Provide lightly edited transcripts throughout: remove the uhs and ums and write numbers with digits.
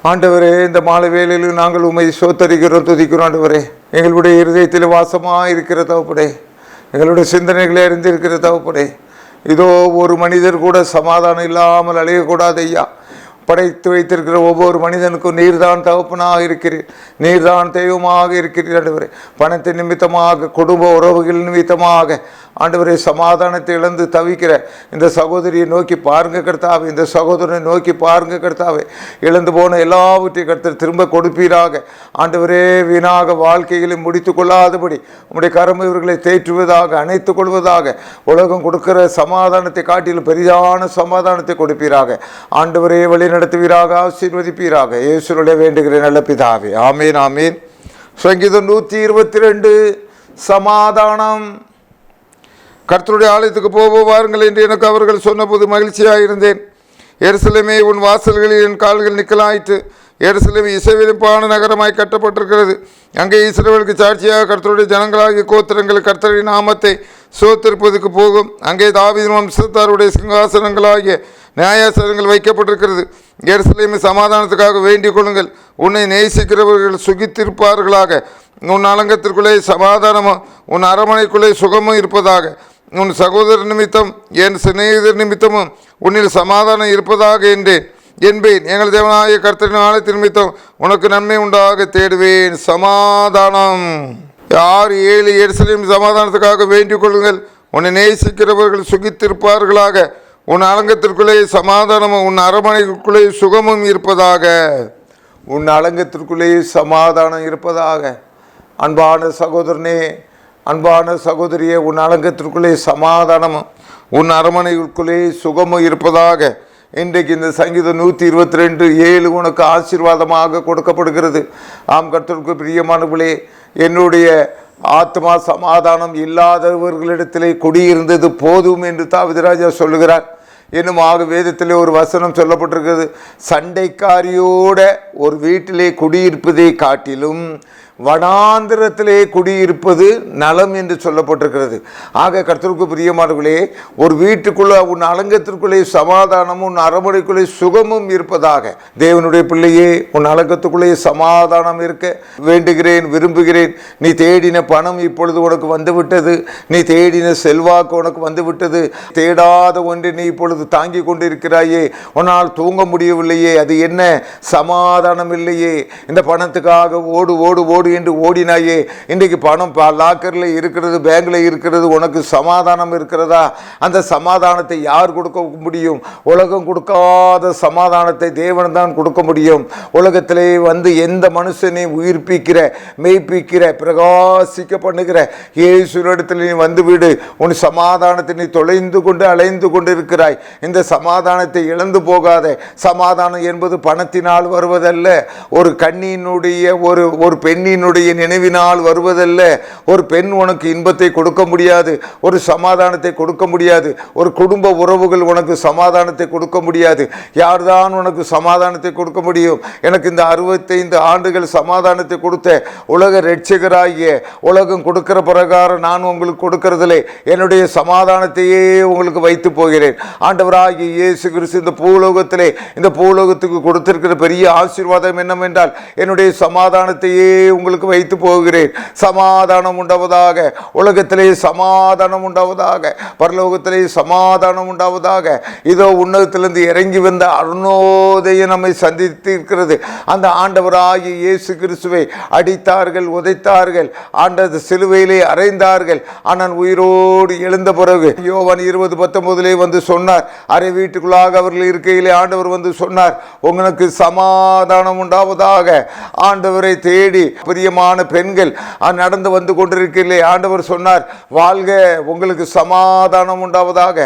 ஆண்டவரே, இந்த மாலை வேளையில் நாங்கள் உம்மை சோத்தரிக்கிறோம், துதிக்கிறோம். ஆண்டவரே, எங்களுடைய இருதயத்தில் வாசமாக இருக்கிற தகப்பனே, எங்களுடைய சிந்தனைகளை அறிந்திருக்கிற தகப்பனே, இதோ ஒரு மனிதர் கூட சமாதானம் இல்லாமல் அழையக்கூடாது ஐயா. படைத்து வைத்திருக்கிற ஒவ்வொரு மனிதனுக்கும் நீர்தான் தகப்பனாக இருக்கிறீர், நீர்தான் தெய்வமாக இருக்கிறீர். ஆண்டவரே, பணத்தின் நிமித்தமாக, குடும்ப உறவுகள் நிமித்தமாக ஆண்டவரே சமாதானத்தை இழந்து தவிக்கிற இந்த சகோதரியை நோக்கி பாருங்க கர்த்தாவே, இந்த சகோதரனை நோக்கி பாருங்க கர்த்தாவே. இழந்து போன எல்லாவற்றையும் கர்த்தர் திரும்ப கொடுப்பீராக. ஆண்டவரே, வீணாக வாழ்க்கைகளை முடித்து கொள்ளாதபடி உம்முடைய கரம் இவர்களை தேற்றுவதாக, அணைத்துக் கொள்வதாக. உலகம் கொடுக்கிற சமாதானத்தை காட்டிலும் பெரிதான சமாதானத்தை கொடுப்பீராக. ஆண்டவரே, வழி நடத்துவீராக, ஆசீர்வதிப்பீராக. இயேசுவிலே வேண்டுகிறேன் நல்ல பிதாவே, ஆமீன், ஆமீன். சங்கீதம் 122 சமாதானம். கர்த்தருடைய ஆலயத்துக்கு போவாருங்கள் என்று எனக்கு அவர்கள் சொன்னபோது மகிழ்ச்சியாக இருந்தேன். எருசலேமே, உன் வாசல்களில் என் கால்கள் நிற்கலாயிற்று. எருசலேம் இசைவிருப்பான நகரமாய் கட்டப்பட்டிருக்கிறது. அங்கே இஸ்ரவேலுக்கு சாட்சியாக கர்த்தருடைய ஜனங்களாகிய கோத்திரங்கள் கர்த்தரின் நாமத்தை சோத்திருப்பதற்கு போகும். அங்கே தாவீதின் வம்சத்தாருடைய சிங்காசனங்களாகிய நியாயாசனங்கள் வைக்கப்பட்டிருக்கிறது. எருசலேமை சமாதானத்துக்காக வேண்டிக் கொள்ளுங்கள். உன்னை நேசிக்கிறவர்கள் சுகித்திருப்பார்களாக. உன் அலங்கத்திற்குள்ளே சமாதானமும் உன் அரமனைக்குள்ளே சுகமும் இருப்பதாக. உன் சகோதரர் நிமித்தம் என் சிநேகிதர் நிமித்தமும் உன்னில் சமாதானம் இருப்பதாக என்பேன். எங்கள் தேவனாகிய கர்த்தரின் ஆலயத்தின் நிமித்தம் உனக்கு நன்மை உண்டாக தேடுவேன். சமாதானம். 6:7 எருசலேம் சமாதானத்துக்காக வேண்டிக் கொள்ளுங்கள். உன்னை நேசிக்கிறவர்கள் சுகித்திருப்பார்களாக. உன் அலங்கத்திற்குள்ளே சமாதானமும் உன் அரமனைக்குள்ளே சுகமும் இருப்பதாக. உன் அலங்கத்திற்குள்ளே சமாதானம் இருப்பதாக. அன்பான சகோதரனே, அன்பான சகோதரியே, உன் அலங்கத்திற்குள்ளே சமாதானமும் உன் அரமனைக்குள்ளே சுகமும் இருப்பதாக. இன்றைக்கு இந்த சங்கீதம் 122:7 உனக்கு ஆசீர்வாதமாக கொடுக்கப்படுகிறது. ஆம் கர்த்தருக்கு பிரியமானவர்களே, என்னுடைய ஆத்மா சமாதானம் இல்லாதவர்களிடத்திலே குடியிருந்தது போதும் என்று தாவீது ராஜா சொல்லுகிறார். இன்னும் வேதத்திலே ஒரு வசனம் சொல்லப்பட்டிருக்கிறது, சண்டைக்காரியோட ஒரு வீட்டிலே குடியிருப்பதை காட்டிலும் வனாந்திரத்திலே குடியிருப்பது நலம் என்று சொல்லப்பட்டிருக்கிறது. ஆக கர்த்தருக்கு பிரியமானவர்களே, ஒரு வீட்டுக்குள்ள உன் அலங்கத்திற்குள்ளே சமாதானமும் உன் அரமனைக்குள்ளே சுகமும் இருப்பதாக. தேவனுடைய பிள்ளையே, உன் அலங்கத்துக்குள்ளே சமாதானம் இருக்க வேண்டுகிறேன், விரும்புகிறேன். நீ தேடின பணம் இப்பொழுது உனக்கு வந்துவிட்டது. நீ தேடின செல்வாக்கு உனக்கு வந்துவிட்டது. தேடாத ஒன்று நீ இப்பொழுது தாங்கி கொண்டிருக்கிறாயே. உன்னால் தூங்க முடியவில்லையே. அது என்ன? சமாதானம் இல்லையே. இந்த பணத்துக்காக ஓடு ஓடு ஓடு என்று ஓடினாயே. இன்றைக்கு பணம் லாக்கரில் இருக்கிறது, பேங்கில் இருக்கிறது. உனக்கு சமாதானம் இருக்கிறதா? அந்த சமாதானத்தை யார் கொடுக்க முடியும்? உலகம் கொடுக்காத சமாதானத்தை தேவன் தான் கொடுக்க முடியும். உலகத்திலே வந்து எந்த மனுஷனை உயிர்ப்பிக்கிற, மெய்ப்பிக்கிற, பிரகாசிக்க பண்ணுகிற இயேசுவினிடத்தில் நீ வந்துவிடு. உன் சமாதானத்தை நீ தொலைந்து கொண்டு அலைந்து கொண்டு இருக்கிறாய். இந்த சமாதானத்தை இழந்து போகாத. சமாதானம் என்பது பணத்தினால் வருவதல்ல. ஒரு கண்ணியினுடைய ஒரு பெண்ணினுடைய நினைவினால் வருவதல்ல. ஒரு பெண் உனக்கு இன்பத்தை கொடுக்க முடியாது, ஒரு சமாதானத்தை கொடுக்க முடியாது. ஒரு குடும்ப உறவுகள் உனக்கு சமாதானத்தை கொடுக்க முடியாது. யார்தான் உனக்கு சமாதானத்தை கொடுக்க முடியும்? எனக்கு இந்த 65 ஆண்டுகள் சமாதானத்தை கொடுத்த உலக இரட்சகராகிய உலகம் கொடுக்கிற பிரகாரம் நான் உங்களுக்கு கொடுக்கிறதில்லை. என்னுடைய சமாதானத்தையே உங்களுக்கு வைத்து போகிறேன். ஆண்டவராகிய இயேசு கிறிஸ்து இந்த பூலோகத்துக்கு கொடுத்திருக்கிற பெரிய ஆசீர்வாதம் என்னவென்றால், என்னுடைய சமாதானத்தையே உங்களுக்கு வைத்து போகிறேன். சமாதானம் உண்டாவதாக. உலகத்திலே சமாதானம் உண்டாவதாக. பரலோகத்திலே சமாதானம் உண்டாவதாக. இதோ உன்னதத்திலிருந்து இறங்கி வந்த அருணோதயம் நம்மை சந்தித்திருக்கிறது. அந்த ஆண்டவராகிய இயேசு கிறிஸ்துவை அடித்தார்கள், உதைத்தார்கள், ஆண்டது சிலுவையிலே அறைந்தார்கள். ஆனால் உயிரோடு எழுந்த பிறகு யோவான் 20:19 வந்து சொன்னார். அரை வீட்டுக்குள்ளாக அவர்கள் இருக்கையிலே ஆண்டவர் வந்து சொன்னார், உங்களுக்கு சமாதானம் உண்டாவதாக. ஆண்டவரை தேடி பிரியமான பெண்கள் நடந்து வந்து கொண்டிருக்கிறே, ஆண்டவர் சொன்னார், வாழ்க, உங்களுக்கு சமாதானம் உண்டாவதாக.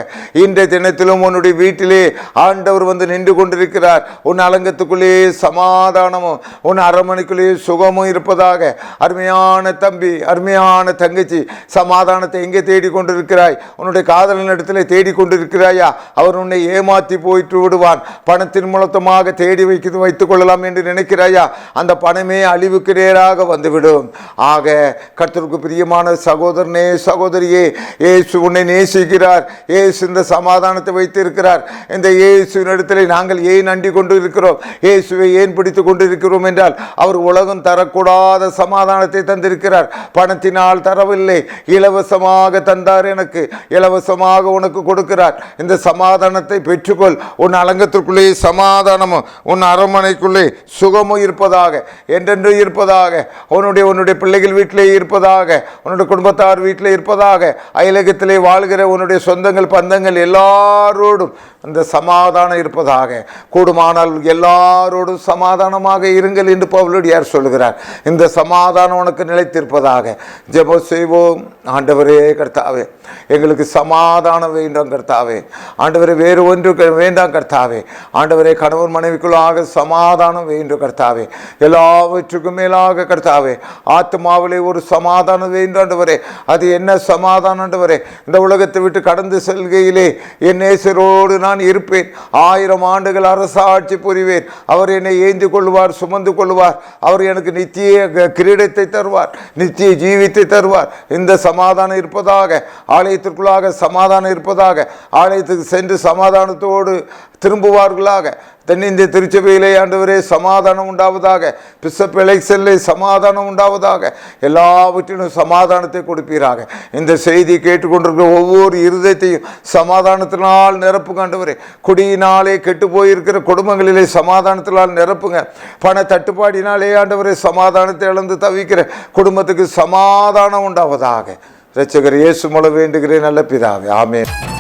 இன்றைய தினத்திலும் உன்னுடைய வீட்டிலே ஆண்டவர் வந்து நின்று கொண்டிருக்கிறார். உன் அலங்கத்துக்குள்ளே சமாதானமும் உன் அரமனைக்குள்ளே சுகமும் இருப்பதாக. அருமையான தம்பி, அருமையான தங்கச்சி, சமாதானத்தை எங்கே தேடிக்கொண்டிருக்கிறாய்? உன்னுடைய காதலன் இடத்துல தேடிக்கொண்டிருக்கிறாயா? அவர் உன்னை ஏமாற்றி போயிட்டு விடுவான். பணத்தின் மூலத்தமாக தேடி வைத்துக் கொள்ளலாம் என்று நினைக்கிறாயா? அந்த பணமே அழிவுக்கு நேராக வந்துவிடும். ஆக கர்த்தருக்கு பிரியமான சகோதரனே, சகோதரியே, இயேசு உன்னை நேசிக்கிறார். இயேசு இந்த சமாதானத்தை வைத்திருக்கிறார். இந்த இயேசுவின் இடத்துல நாங்கள் ஏன் அண்டி கொண்டு இருக்கிறோம், இயேசுவை ஏன் பிடித்து கொண்டு இருக்கிறோம் என்றால், அவர் உலகம் தரக்கூடாத சமாதானத்தை தந்திருக்கிறார். பணத்தினால் தரவில்லை, இலவசமாக தந்தார். எனக்கு இலவசமாக உனக்கு கொடுக்கிறார். இந்த சமாதானத்தை பெற்றுக்கொள். உன் அலங்கத்திற்குள்ளே சமாதானமும் உன் அரண்மனைக்குள்ளே சுகமும் இருப்பதாக, என்றென்று இருப்பதாக. உன்னுடைய பிள்ளைகள் வீட்டிலே இருப்பதாக, உன்னுடைய குடும்பத்தார் வீட்டிலே இருப்பதாக. அயலகத்திலே வாழ்கிற உன்னுடைய சொந்தங்கள் பந்தங்கள் எல்லாரோடும் அந்த சமாதானம் இருப்பதாக. கூடுமானால் எல்லாரோடும் சமாதானமாக இருங்கள் என்று பவுலடியார் சொல்கிறார். இந்த சமாதானம் உனக்கு நிலைத்திருப்பதாக. ஜெபம் செய்வோம். ஆண்டவரே கர்த்தாவே, எங்களுக்கு சமாதானம் வேண்டும் கர்த்தாவே. ஆண்டவரே, வேறு ஒன்று வேண்டாம் கர்த்தாவே. ஆண்டவரே, கணவன் மனைவிக்குள்ளாக சமாதானம் வேண்டும் கர்த்தாவே. எல்லாவற்றுக்கும் மேலாக கர்த்தாவே, ஆத்மாவிலே ஒரு சமாதானம் வேண்டும் ஆண்டவரே. அது என்ன சமாதானம் ஆண்டவரே? இந்த உலகத்தை விட்டு கடந்து செல்கையிலே என் நேசரோடு நான் இருப்பேன். 1000 ஆண்டுகள் அரசாட்சி புரிவேன். அவர் என்னை ஏந்தி கொள்வார், சுமந்து கொள்வார். அவர் எனக்கு நித்திய கிரீடத்தை தருவார், நித்திய ஜீவித்தை தருவார். இந்த சமாதானம் இருப்பதாக. ஆலயத்திற்குள்ளாக சமாதானம் இருப்பதாக. ஆலயத்துக்கு சென்று சமாதானத்தோடு திரும்புவார்களாக. தென்னிந்திய திருச்சபையிலே ஆண்டவரே சமாதானம் உண்டாவதாக. பிஷப் எலெக்ஷனிலே சமாதானம் உண்டாவதாக. எல்லாவற்றிலும் சமாதானத்தை கொடுப்பீராக. இந்த செய்தி கேட்டுக்கொண்டிருக்கிற ஒவ்வொரு இருதயத்தையும் சமாதானத்தினால் நிரப்புங்க ஆண்டவரே. குடியினாலே கெட்டு போயிருக்கிற குடும்பங்களிலே சமாதானத்தினால் நிரப்புங்க. பண தட்டுப்பாடினாலே ஆண்டவரே சமாதானத்தை இழந்து தவிக்கிற குடும்பத்துக்கு சமாதானம் உண்டாவதாக. இரட்சகர் இயேசு மூலம் வேண்டுகிறேன் நல்ல பிதாவே, ஆமென்.